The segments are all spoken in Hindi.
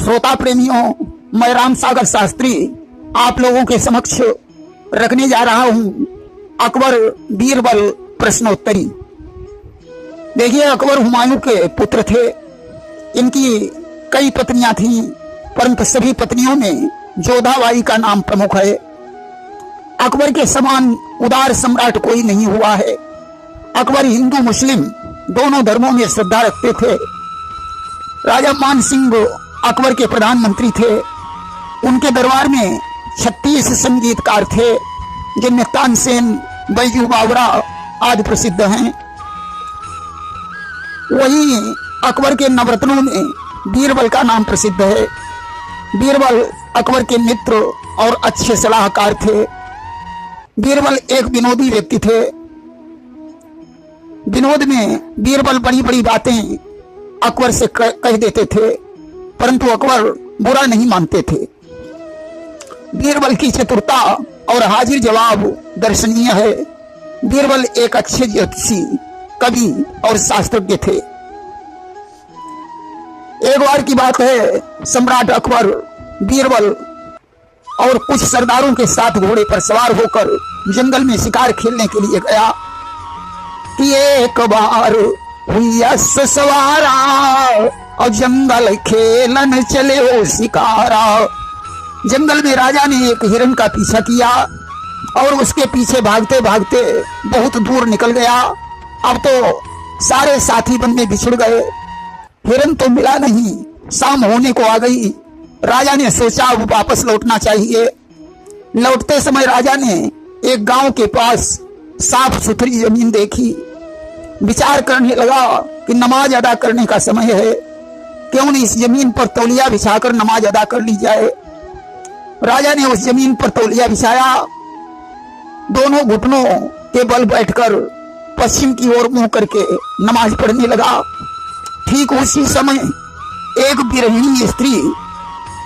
श्रोता प्रेमियों, मैं राम सागर शास्त्री आप लोगों के समक्ष रखने जा रहा हूं अकबर बीरबल प्रश्नोत्तरी। देखिए, अकबर हुमायूं के पुत्र थे। इनकी कई पत्नियां थीं, परंतु सभी पत्नियों में जोधाबाई का नाम प्रमुख है। अकबर के समान उदार सम्राट कोई नहीं हुआ है। अकबर हिंदू मुस्लिम दोनों धर्मों में श्रद्धा रखते थे। राजा मान सिंह अकबर के प्रधानमंत्री थे। उनके दरबार में 36 संगीतकार थे, जिनमें तानसेन, बैजू बावरा आदि प्रसिद्ध हैं। वहीं अकबर के नवरत्नों में बीरबल का नाम प्रसिद्ध है। बीरबल अकबर के मित्र और अच्छे सलाहकार थे। बीरबल एक विनोदी व्यक्ति थे। विनोद में बीरबल बड़ी बड़ी बातें अकबर से कह देते थे, परंतु अकबर बुरा नहीं मानते थे। बीरबल की चतुरता और हाजिर जवाब दर्शनीय है। बीरबल एक अच्छे ज्योतिषी, कवि और शास्त्रज्ञ थे। एक बार की बात है, सम्राट अकबर बीरबल और कुछ सरदारों के साथ घोड़े पर सवार होकर जंगल में शिकार खेलने के लिए गया कि एक बार हुई सवारा और जंगल खेलन चले हो शिकारा। जंगल में राजा ने एक हिरण का पीछा किया और उसके पीछे भागते भागते बहुत दूर निकल गया। अब तो सारे साथी वन में बिछड़ गए। हिरण तो मिला नहीं। शाम होने को आ गई। राजा ने सोचा अब वापस लौटना चाहिए। लौटते समय राजा ने एक गांव के पास साफ सुथरी जमीन देखी। विचार करने लगा कि नमाज अदा करने का समय है, क्यों नहीं इस जमीन पर तौलिया बिछाकर नमाज अदा कर ली जाए। राजा ने उस जमीन पर तौलिया बिछाया। दोनों घुटनों के बल बैठकर पश्चिम की ओर मुंह करके नमाज पढ़ने लगा। ठीक उसी समय एक विरहिणी स्त्री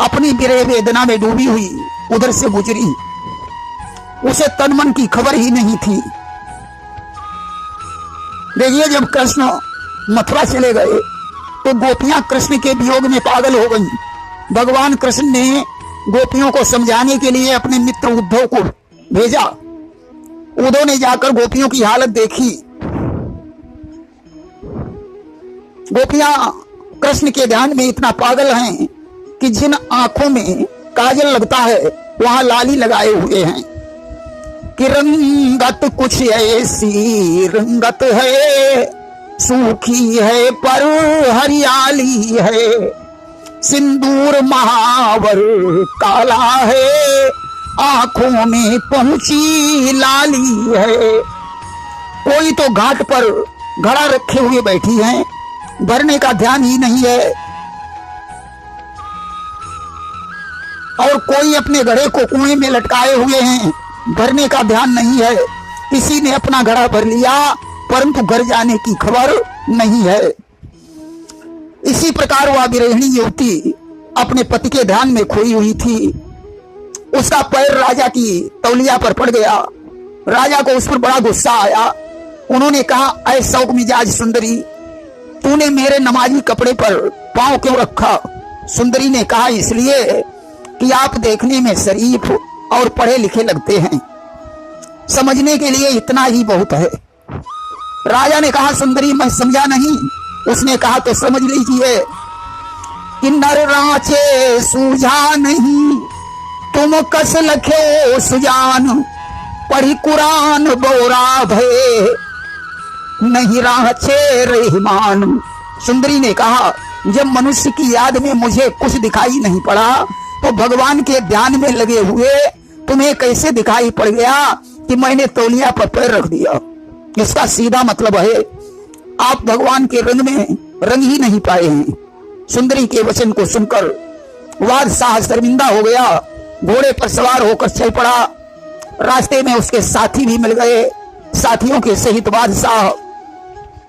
अपनी विरह वेदना में डूबी हुई उधर से गुजरी। उसे तन मन की खबर ही नहीं थी। देखिए, जब कृष्ण मथुरा चले गए तो गोपियां कृष्ण के वियोग में पागल हो गईं। भगवान कृष्ण ने गोपियों को समझाने के लिए अपने मित्र उद्धव को भेजा। उद्धव ने जाकर गोपियों की हालत देखी। गोपियां कृष्ण के ध्यान में इतना पागल हैं कि जिन आंखों में काजल लगता है वहां लाली लगाए हुए हैं कि रंगत कुछ ऐसी रंगत है, सूखी है पर हरियाली है, सिंदूर महावर काला है, आंखों में पहुंची लाली है। कोई तो घाट पर घड़ा रखे हुए बैठी हैं, भरने का ध्यान ही नहीं है। और कोई अपने घड़े को कुएं में लटकाए हुए हैं, भरने का ध्यान नहीं है। किसी ने अपना घड़ा भर लिया, परंतु घर जाने की खबर नहीं है। इसी प्रकार वह विरहिणी युवती अपने पति के ध्यान में खोई हुई थी। उसका पैर राजा की तौलिया पर पड़ गया। राजा को उस पर बड़ा गुस्सा आया। उन्होंने कहा, ऐ शौक मिजाज सुंदरी, तूने मेरे नमाजी कपड़े पर पांव क्यों रखा? सुंदरी ने कहा, इसलिए कि आप देखने में शरीफ और पढ़े लिखे लगते हैं, समझने के लिए इतना ही बहुत है। राजा ने कहा, सुंदरी मैं समझा नहीं। उसने कहा, तो समझ लीजिए कि नर रांचे सूझा नहीं, तुम कस लखे सुजान, पढ़ी कुरान बोरा भय, नहीं रांचे रहमान। सुंदरी ने कहा, जब मनुष्य की याद में मुझे कुछ दिखाई नहीं पड़ा तो भगवान के ध्यान में लगे हुए तुम्हें कैसे दिखाई पड़ गया कि मैंने तौलिया पर पैर रख दिया। इसका सीधा मतलब है आप भगवान के रंग में रंग ही नहीं पाए हैं। सुंदरी के वचन को सुनकर बादशाह शर्मिंदा हो गया। घोड़े पर सवार होकर चल पड़ा। रास्ते में उसके साथी भी मिल गए। साथियों के सहित बादशाह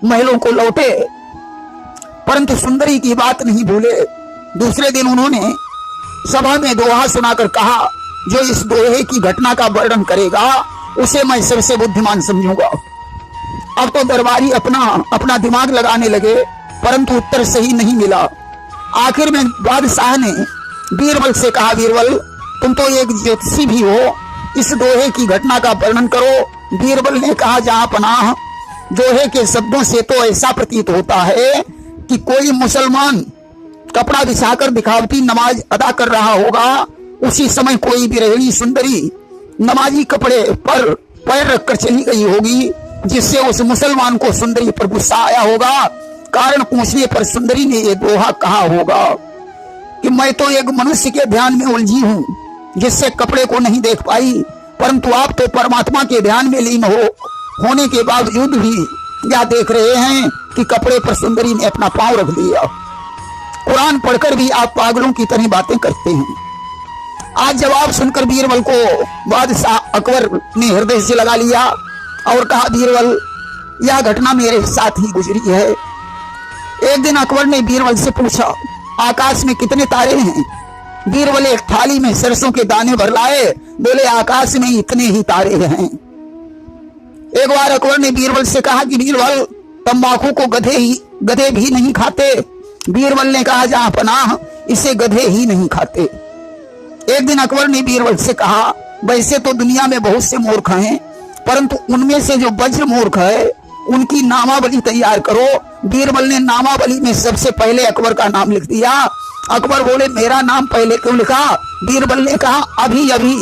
महलों को लौटे, परंतु सुंदरी की बात नहीं भूले। दूसरे दिन उन्होंने सभा में दोहा सुनाकर कहा, जो इस दोहे की घटना का वर्णन करेगा उसे मैं सबसे बुद्धिमान समझूंगा। अब तो दरबारी अपना दिमाग लगाने लगे, परंतु उत्तर सही नहीं मिला। आखिर में बादशाह ने बीरबल से कहा, बीरबल तुम तो एक ज्योतिषी भी हो, इस दोहे की घटना का वर्णन करो। बीरबल ने कहा, जहां पनाह दोहे के शब्दों से तो ऐसा प्रतीत होता है कि कोई मुसलमान कपड़ा बिछाकर दिखावटी नमाज अदा कर रहा होगा। उसी समय कोई बिरहणी सुंदरी नमाजी कपड़े पर पैर रखकर चली गई होगी, जिससे उस मुसलमान को सुंदरी पर गुस्सा आया होगा। कारण पूछने पर सुंदरी ने यह दोहा कहा होगा कि मैं तो एक मनुष्य के ध्यान में उलझी हूँ, जिससे कपड़े को नहीं देख पाई, परंतु आप तो परमात्मा के ध्यान में लीन होने के बावजूद भी क्या देख रहे हैं कि कपड़े पर सुंदरी ने अपना पांव रख दिया। कुरान पढ़कर भी आप पागलों की तरह बातें करते हैं। आज जवाब सुनकर बीरबल को बादशाह अकबर ने हृदय से लगा लिया और कहा, बीरबल यह घटना मेरे साथ ही गुजरी है। एक दिन अकबर ने बीरबल से पूछा, आकाश में कितने तारे हैं? बीरबल एक थाली में सरसों के दाने भर लाए, बोले आकाश में इतने ही तारे हैं। एक बार अकबर ने बीरबल से कहा कि बीरबल तंबाकू को गधे भी नहीं खाते। बीरबल ने कहा, जहां पनाह इसे गधे ही नहीं खाते। एक दिन अकबर ने बीरबल से कहा, वैसे तो दुनिया में बहुत से मूर्ख हैं, परंतु उनमें से जो वज्र मूर्ख है उनकी नामावली तैयार करो। बीरबल ने नामावली में सबसे पहले अकबर का नाम लिख दिया। अकबर बोले, मेरा नाम पहले क्यों लिखा? बीरबल ने कहा, अभी अभी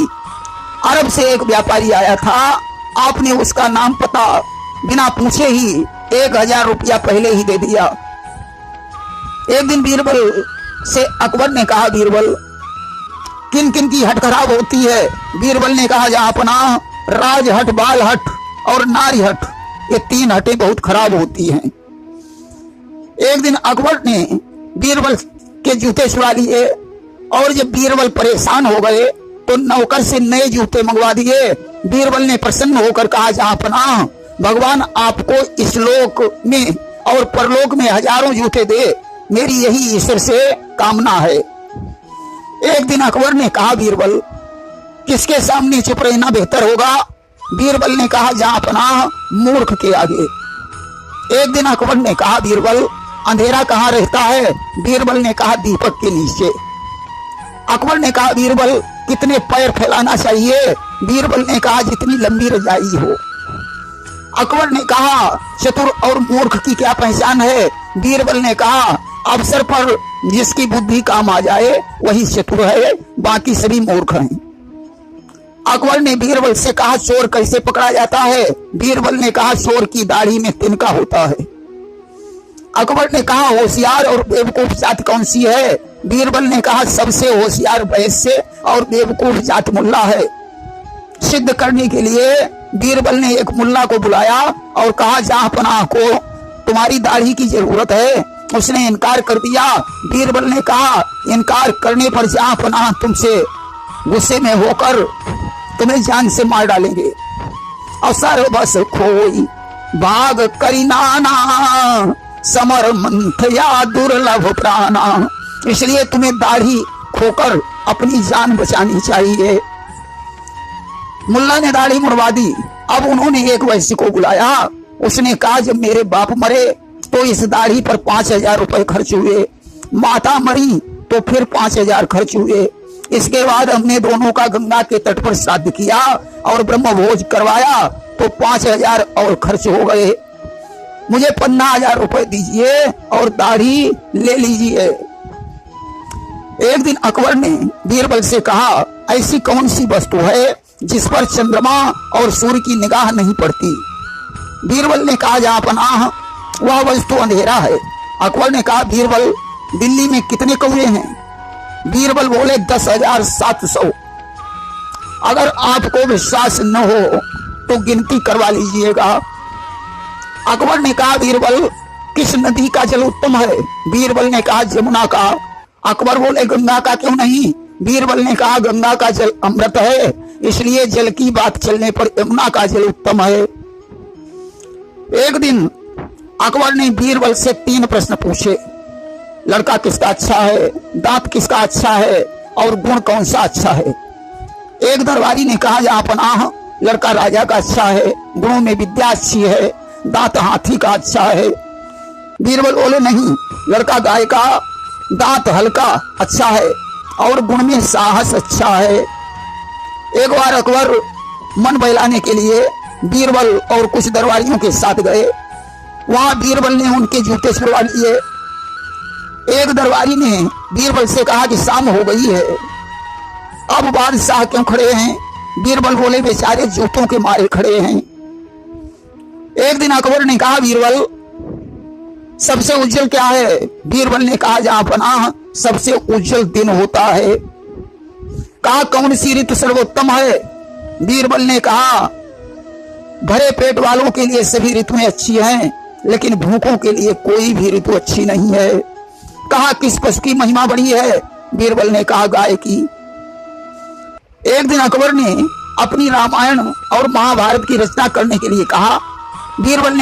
अरब से एक व्यापारी आया था, आपने उसका नाम पता बिना पूछे ही 1000 रुपया पहले ही दे दिया। एक दिन बीरबल से अकबर ने कहा, बीरबल किन किन की हट खराब होती है? बीरबल ने कहा, जहां पनाह राज हट, बाल हट और नारी हट, ये 3 हटें बहुत खराब होती हैं। एक दिन अकबर ने बीरबल के जूते छुड़ा लिए और जब बीरबल परेशान हो गए तो नौकर से नए जूते मंगवा दिए। बीरबल ने प्रसन्न होकर कहा, जहां पनाह भगवान आपको इस लोक में और परलोक में हजारों जूते दे, मेरी यही ईश्वर से कामना है। एक दिन अकबर ने कहा, बीरबल किसके सामने चुप रहना बेहतर होगा? बीरबल ने कहा, जहां पनाह मूर्ख के आगे। एक दिन अकबर ने कहा, बीरबल अंधेरा कहाँ रहता है? बीरबल ने कहा, दीपक के नीचे। अकबर ने कहा, बीरबल कितने पैर फैलाना चाहिए? बीरबल ने कहा, जितनी लंबी रजाई हो। अकबर ने कहा, चतुर और मूर्ख की क्या पहचान है? बीरबल ने कहा, अवसर पर जिसकी बुद्धि काम आ जाए वही चतुर है, बाकी सभी मूर्ख हैं। अकबर ने बीरबल से कहा, चोर कैसे पकड़ा जाता है? बीरबल ने कहा, चोर की दाढ़ी में तिनका होता है। अकबर ने कहा, होशियार और बेवकूफ जात कौन सी है? बीरबल ने कहा, सबसे होशियार वैश्य और बेवकूफ जात मुल्ला है। सिद्ध करने के लिए बीरबल ने एक मुल्ला को बुलाया और कहा, जहां पनाह को तुम्हारी दाढ़ी की जरूरत है। उसने इनकार कर दिया। बीरबल ने कहा, इनकार करने पर जहां पनाह तुमसे गुस्से में होकर तुम्हें जान से मार डालेंगे। अवसर बस खोई भाग करिनाना, समर मंथया दुर्लभ प्राणा। इसलिए तुम्हें दाढ़ी खोकर अपनी जान बचानी चाहिए। मुल्ला ने दाढ़ी मुड़वा दी। अब उन्होंने एक वैश्य को बुलाया। उसने कहा, जब मेरे बाप मरे तो इस दाढ़ी पर 5000 रुपए खर्च हुए, माता मरी तो फिर 5000 खर्च हुए। इसके बाद हमने दोनों का गंगा के तट पर श्राद्ध किया और ब्रह्म भोज करवाया तो 5000 और खर्च हो गए। मुझे 50,000 रुपए दीजिए और दाढ़ी ले लीजिए। एक दिन अकबर ने बीरबल से कहा, ऐसी कौन सी वस्तु है जिस पर चंद्रमा और सूर्य की निगाह नहीं पड़ती? बीरबल ने कहा, जहां पनाह वह वस्तु अंधेरा है। अकबर ने कहा, बीरबल दिल्ली में कितने कौवे हैं? बीरबल बोले, 10,700। अगर आपको विश्वास न हो तो गिनती करवा लीजिएगा। अकबर ने कहा, बीरबल किस नदी का जल उत्तम है? बीरबल ने कहा, जमुना का। अकबर बोले, गंगा का क्यों नहीं? बीरबल ने कहा, गंगा का जल अमृत है, इसलिए जल की बात चलने पर यमुना का जल उत्तम है। एक दिन अकबर ने बीरबल से 3 प्रश्न पूछे। लड़का किसका अच्छा है, दांत किसका अच्छा है और गुण कौन सा अच्छा है? एक दरबारी ने कहा, जहां पनाह लड़का राजा का अच्छा है, गुणों में विद्या अच्छी है, दांत हाथी का अच्छा है। बीरबल बोले, नहीं, लड़का गाय का दांत हल्का अच्छा है और गुण में साहस अच्छा है। एक बार अकबर मन बहलाने के लिए बीरबल और कुछ दरबारियों के साथ गए। वहां बीरबल ने उनके जूते छुड़वा लिए। एक दरबारी ने बीरबल से कहा कि शाम हो गई है, अब बादशाह क्यों खड़े हैं? बीरबल बोले बेचारे जूतों के मारे खड़े हैं। एक दिन अकबर ने कहा बीरबल सबसे उज्जवल क्या है? बीरबल ने कहा जहां पनाह सबसे उज्जवल दिन होता है। कहा कौन सी ऋतु सर्वोत्तम है? बीरबल ने कहा भरे पेट वालों के लिए सभी ऋतुएं अच्छी हैं, लेकिन भूखों के लिए कोई भी ऋतु अच्छी नहीं है। कहा किस पशु की महिमा बड़ी है? बीरबल ने कहा गाय की। एक दिन अकबर ने अपनी रामायण और महाभारत की रचना करने के लिए कहा। बीरबल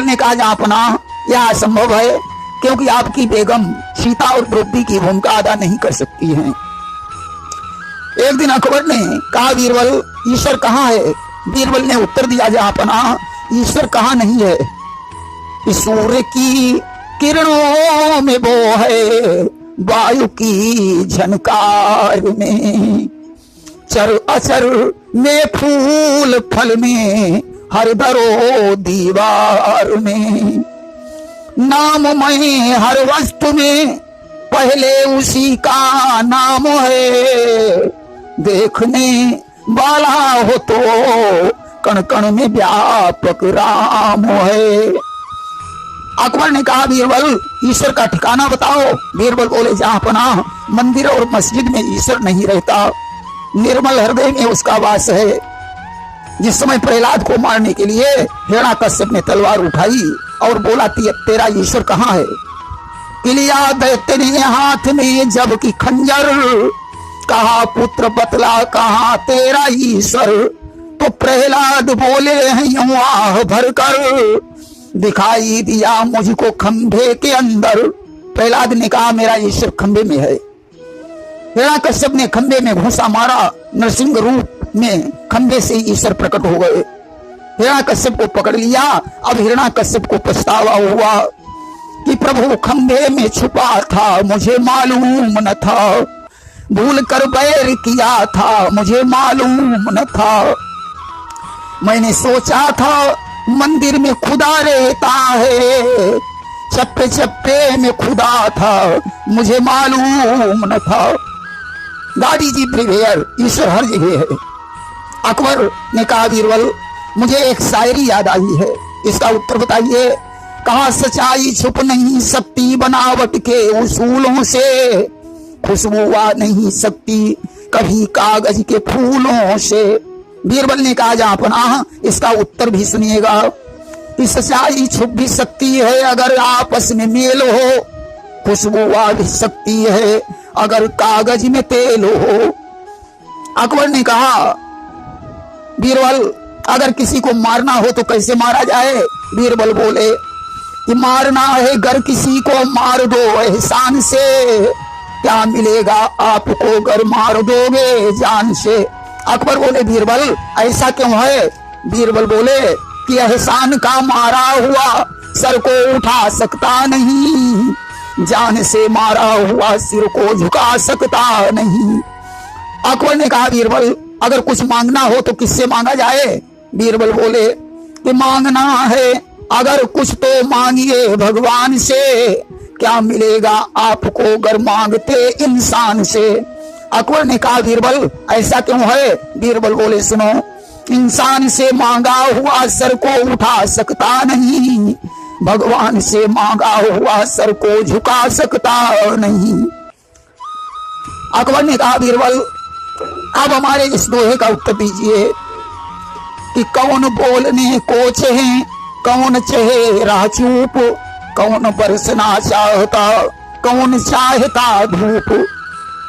ने कहा जहां पनाह यह असंभव है, क्योंकि आपकी बेगम सीता और द्रौपदी की भूमिका अदा नहीं कर सकती हैं। एक दिन अकबर ने कहा बीरबल ईश्वर कहाँ है? बीरबल ने उत्तर दिया जहां पनाह ईश्वर कहाँ नहीं है। सूर्य की किरणों में वो है, वायु की झनकार में, चर अचर में फूल फल में, हर दरो दीवार में, नाम में हर वस्तु में, पहले उसी का नाम है। देखने वाला हो तो कण कण में व्यापक राम है। अकबर ने कहा बीरबल ईश्वर का ठिकाना बताओ। बीरबल बोले जहां पनाह मंदिर और मस्जिद में ईश्वर नहीं रहता, निर्मल हृदय में उसका वास है। जिस समय प्रहलाद को मारने के लिए हिरण्याकश्यप ने तलवार उठाई और बोला तेरा ईश्वर कहाँ है? किलिया दैत्य ने हाथ में जबकि खंजर, कहा पुत्र बतला कहाँ तेरा ईश्वर? तो प्रहलाद बोले हैं यूं आह भरकर, दिखाई दिया मुझको खंभे के अंदर। प्रहलाद ने कहा मेरा ईश्वर खंभे में है। हिरण्याकश्यप ने खंभे में घूंसा मारा, नरसिंह रूप में खंभे से ईश्वर प्रकट हो गए। हिरण्याकश्यप को पकड़ लिया। अब हिरण्याकश्यप को पछतावा हुआ कि प्रभु खंभे में छुपा था, मुझे मालूम न था, भूल कर बैर किया था, मुझे मालूम न था। मैंने सोचा था मंदिर में खुदा रहता है, चप्पे चप्पे में खुदा था, मुझे मालूम न था। गाड़ी जी प्रिवेयर ईश्वर हर जगह है। अकबर ने कहा बीरबल मुझे एक शायरी याद आई है, इसका उत्तर बताइए। कहा सच्चाई छुप नहीं सकती बनावट के उसूलों से, खुशबू आ नहीं सकती कभी कागज के फूलों से। बीरबल ने कहा जहां पनाह इसका उत्तर भी सुनिएगा कि सच्चाई छुप भी सकती है अगर आपस में मेल हो, खुशबू आ भी सकती है अगर कागज में तेल हो। अकबर ने कहा बीरबल अगर किसी को मारना हो तो कैसे मारा जाए? बीरबल बोले कि मारना है अगर किसी को मार दो एहसान से, क्या मिलेगा आपको अगर मार दोगे जान से। अकबर बोले बीरबल ऐसा क्यों है? बीरबल बोले कि एहसान का मारा हुआ सर को उठा सकता नहीं, जान से मारा हुआ सिर को झुका सकता नहीं। अकबर ने कहा बीरबल अगर कुछ मांगना हो तो किससे मांगा जाए? बीरबल बोले कि मांगना है अगर कुछ तो मांगिए भगवान से, क्या मिलेगा आपको अगर मांगते इंसान से। अकबर ने कहा बीरबल ऐसा क्यों है? बीरबल बोले सुनो, इंसान से मांगा हुआ सर को उठा सकता नहीं, भगवान से मांगा हुआ सर को झुका सकता नहीं। अकबर ने कहा बीरबल अब हमारे इस दोहे का उत्तर दीजिए कि कौन बोलने को चहे, कौन चहे राह चूप, कौन बरसना चाहता, कौन चाहता धूप।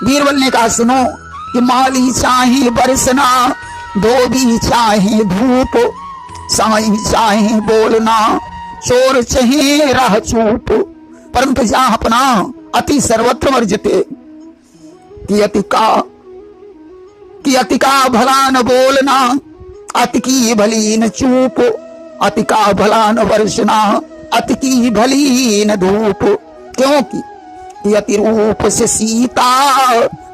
बीरबल ने कहा सुनो कि माली चाहे बरसना, धोबी चाहे धूप, साईं चाहे बोलना, चोर चाहे राह चूप, परंतु जहां अपना अति सर्वत्र वर्जते कि अति का भला न बोलना, अति की भली न चूप, अति का भला न वर्षना, अति की भली न धूप। क्योंकि यति रूप से सीता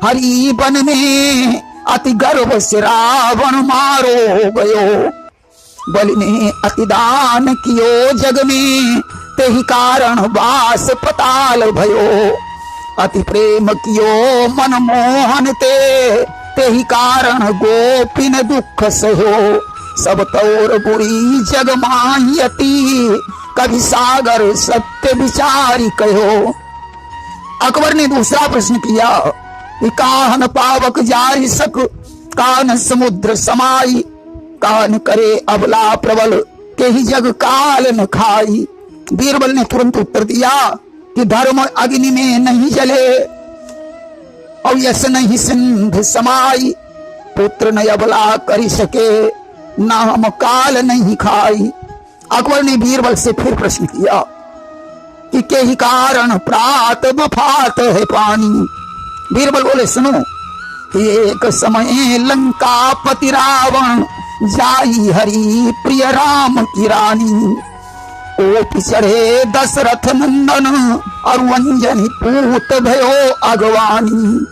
हरि बन में, अति गर्व से रावण मारो गयो। बलि ने अति दान कियो जग में, तेहि कारण वास पताल भयो। अति प्रेम कियो मन मोहन ते, तेहि कारण गोपिन दुख सहो। सब तौर बुरी जग माहियती, कभी सागर सत्य विचारी कहो। अकबर ने दूसरा प्रश्न किया कि काहन पावक जाहि सक, कान समुद्र समाई। कान करे अबला प्रबल, के ही जग काल न खाई। बीरबल ने तुरंत उत्तर दिया कि धर्म अग्नि में नहीं जले, और यश नहीं सिंध समाई। पुत्र न अबला कर सके, नाम काल नहीं खाई। अकबर ने बीरबल से फिर प्रश्न किया कि के ही कारण प्रात बफात है पानी। बीरबल बोले सुनो, एक समय लंका पति रावण, जाई हरि प्रिय राम की रानी। ओप चढ़े दशरथ नंदन, और वंजनी पूत भयो अगवानी।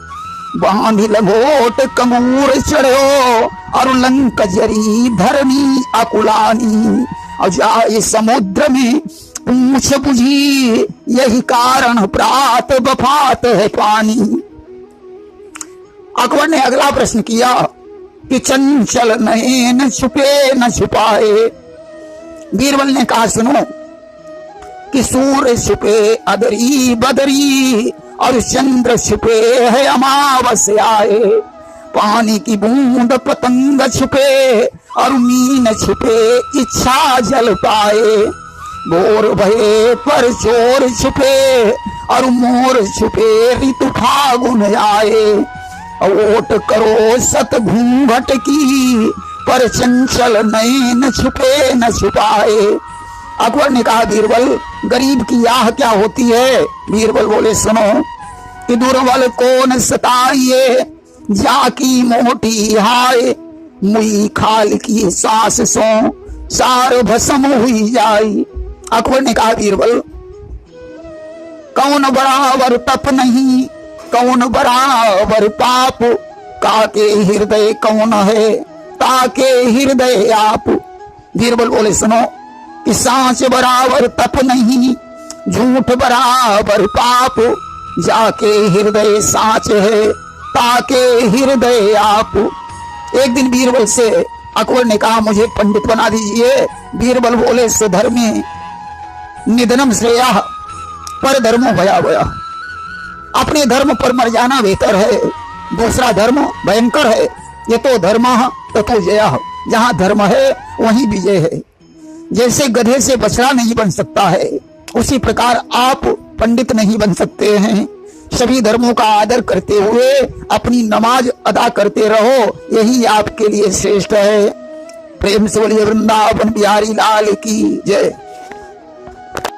बांध लंगोट कंगूर चढ़ो, और लंक जरी धरनी अकुलानी। और जाए समुद्र में पूछ बुझी, यही कारण प्रात बफात है पानी। अकबर ने अगला प्रश्न किया कि चंचल नयन छुपे न छुपाए। बीरबल ने कहा सुनो कि सूर्य छुपे अदरी बदरी, और चंद्र छुपे है अमावस्याए। पानी की बूंद पतंग छुपे, और मीन छुपे इच्छा जल पाए। भोर भये पर चोर छुपे, और मोर छुपे ऋतु फागुन आए। ओट करो सत घूंघट की, पर चंचल नयन छुपे न छुपाए। अकबर ने कहा बीरबल, गरीब की आह क्या होती है? बीरबल बोले सुनो कि दुर्बल को न सताइए, जाकी मोटी हाय। मुई खाल की सांस सो, सार भस्म हुई जाई। अकबर ने कहा बीरबल, कौन बराबर तप नहीं, कौन बराबर पाप। काके हृदय कौन है, ताके हृदय आप। बीरबल बोले सुनो कि सांच बराबर तप नहीं, झूठ बराबर पाप। जाके हृदय सांच है, ताके हृदय आप। एक दिन बीरबल से अकबर ने कहा मुझे पंडित बना दीजिए। बीरबल बोले स्वधर्मे निधनम श्रेया, पर धर्मो भयावह। अपने धर्म पर मर जाना बेहतर है, दूसरा धर्म भयंकर है। ये तो धर्म ततो जय, जहां धर्म है वहीं विजय है। जैसे गधे से बछड़ा नहीं बन सकता है, उसी प्रकार आप पंडित नहीं बन सकते हैं। सभी धर्मों का आदर करते हुए अपनी नमाज अदा करते रहो, यही आपके लिए श्रेष्ठ है। प्रेम से बोलिए वृंदावन बिहारी लाल की जय।